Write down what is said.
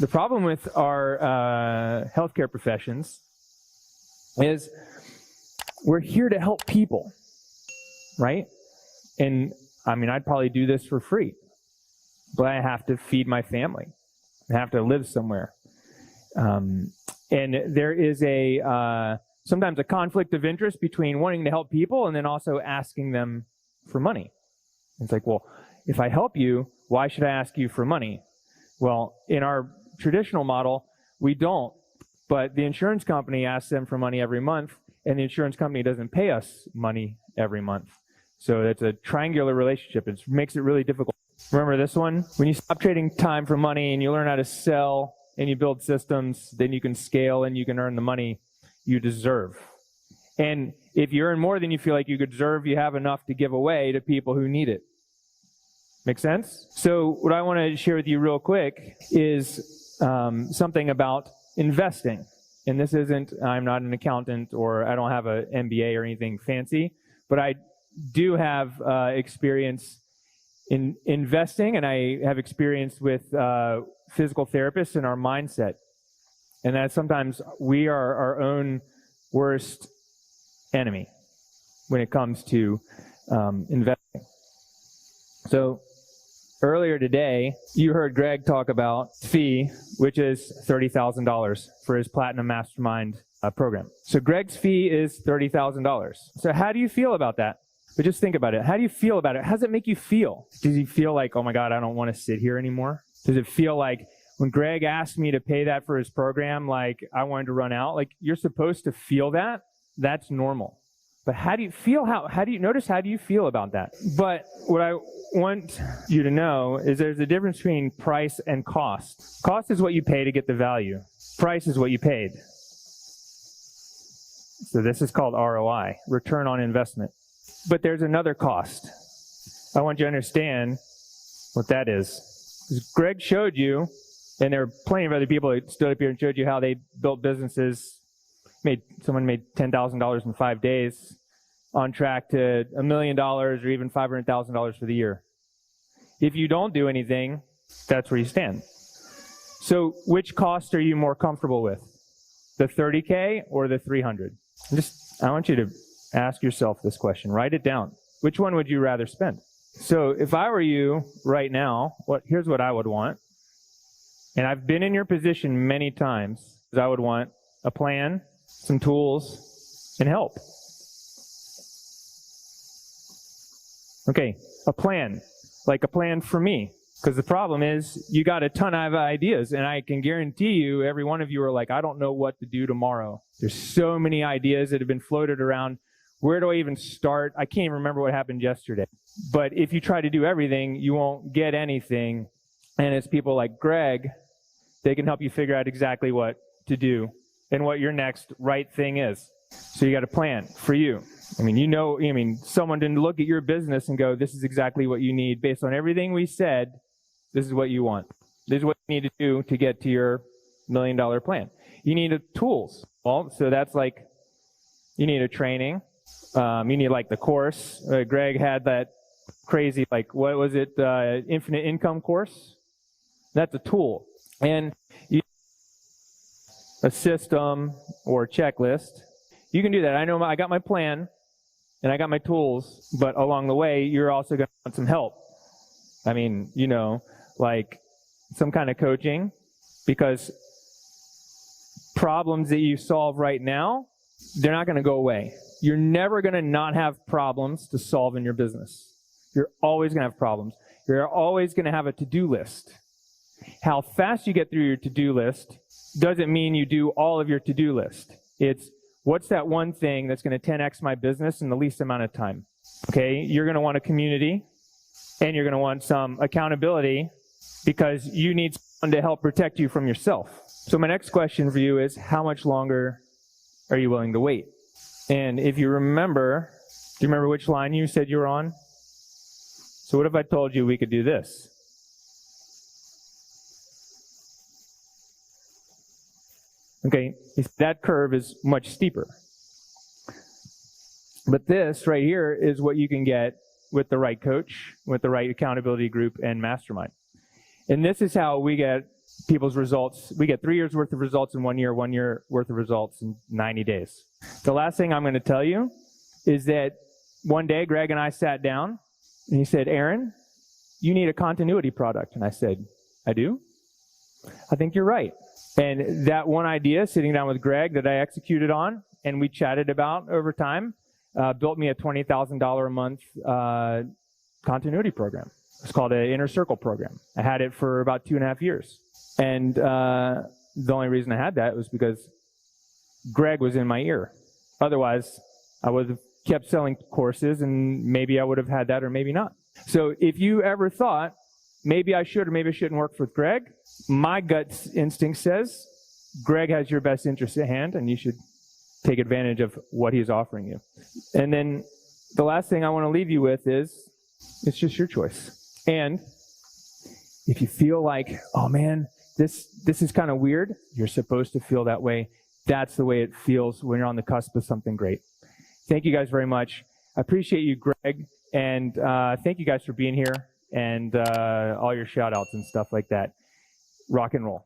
The problem with our healthcare professions is we're here to help people, right? And I mean, I'd probably do this for free, but I have to feed my family. I have to live somewhere. And there is sometimes a conflict of interest between wanting to help people and then also asking them for money. It's like, well, if I help you, why should I ask you for money? Well, in our traditional model, we don't, but the insurance company asks them for money every month, and the insurance company doesn't pay us money every month. So it's a triangular relationship. It makes it really difficult. Remember this one? When you stop trading time for money and you learn how to sell and you build systems, then you can scale and you can earn the money you deserve. And if you earn more than you feel like you deserve, you have enough to give away to people who need it. Make sense? So what I want to share with you real quick is something about investing. And this isn't, I'm not an accountant or I don't have an MBA or anything fancy, but I do have experience in investing, and I have experience with physical therapists and our mindset. And that sometimes we are our own worst enemy when it comes to investing. So earlier today, you heard Greg talk about fee, which is $30,000 for his Platinum Mastermind program. So Greg's fee is $30,000. So how do you feel about that? But just think about it. How do you feel about it? How does it make you feel? Does he feel like, oh my God, I don't want to sit here anymore? Does it feel like when Greg asked me to pay that for his program, like I wanted to run out? Like you're supposed to feel that. That's normal. But how do you feel? How do you feel about that? But what I want you to know is there's a difference between price and cost. Cost is what you pay to get the value. Price is what you paid. So this is called ROI, return on investment. But there's another cost. I want you to understand what that is. Because Greg showed you, and there are plenty of other people that stood up here and showed you how they built businesses. Someone made $10,000 in 5 days, on track to $1 million or even $500,000 for the year. If you don't do anything, that's where you stand. So which cost are you more comfortable with? The 30K or the 300? I want you to ask yourself this question. Write it down. Which one would you rather spend? So if I were you right now, here's what I would want. And I've been in your position many times. I would want a plan, some tools, and help. Okay, a plan. Like a plan for me. Because the problem is, you got a ton of ideas, and I can guarantee you, every one of you are like, I don't know what to do tomorrow. There's so many ideas that have been floated around. Where do I even start? I can't even remember what happened yesterday. But if you try to do everything, you won't get anything. And it's people like Greg, they can help you figure out exactly what to do and what your next right thing is. So you got a plan for you. Someone didn't look at your business and go, this is exactly what you need. Based on everything we said, this is what you want. This is what you need to do to get to your $1 million plan. You need tools. Well, so that's like, you need a training. You need like the course. Greg had that crazy, like, what was it? Infinite income course. That's a tool. And a system or a checklist. You can do that. I know I got my plan and I got my tools, but along the way, you're also going to want some help. Like some kind of coaching, because problems that you solve right now, they're not going to go away. You're never going to not have problems to solve in your business. You're always going to have problems. You're always going to have a to-do list. How fast you get through your to-do list doesn't mean you do all of your to-do list. It's what's that one thing that's going to 10x my business in the least amount of time? Okay, you're going to want a community, and you're going to want some accountability because you need someone to help protect you from yourself. So my next question for you is, how much longer are you willing to wait? And if you remember, do you remember which line you said you were on? So what if I told you we could do this? Okay, that curve is much steeper. But this right here is what you can get with the right coach, with the right accountability group and mastermind. And this is how we get people's results. We get 3 years worth of results in 1 year, 1 year worth of results in 90 days. The last thing I'm going to tell you is that one day Greg and I sat down and he said, Aaron, you need a continuity product. And I said, I do? I think you're right. And that one idea, sitting down with Greg, that I executed on and we chatted about over time, built me a $20,000 a month continuity program. It's called an Inner Circle program. I had it for about 2.5 years. And the only reason I had that was because Greg was in my ear. Otherwise, I would have kept selling courses and maybe I would have had that or maybe not. So if you ever thought, maybe I should or maybe I shouldn't work with Greg, my gut instinct says Greg has your best interest at hand and you should take advantage of what he's offering you. And then the last thing I want to leave you with is it's just your choice. And if you feel like, oh man, this is kind of weird, you're supposed to feel that way. That's the way it feels when you're on the cusp of something great. Thank you guys very much. I appreciate you, Greg, and thank you guys for being here and all your shout outs and stuff like that. Rock and roll.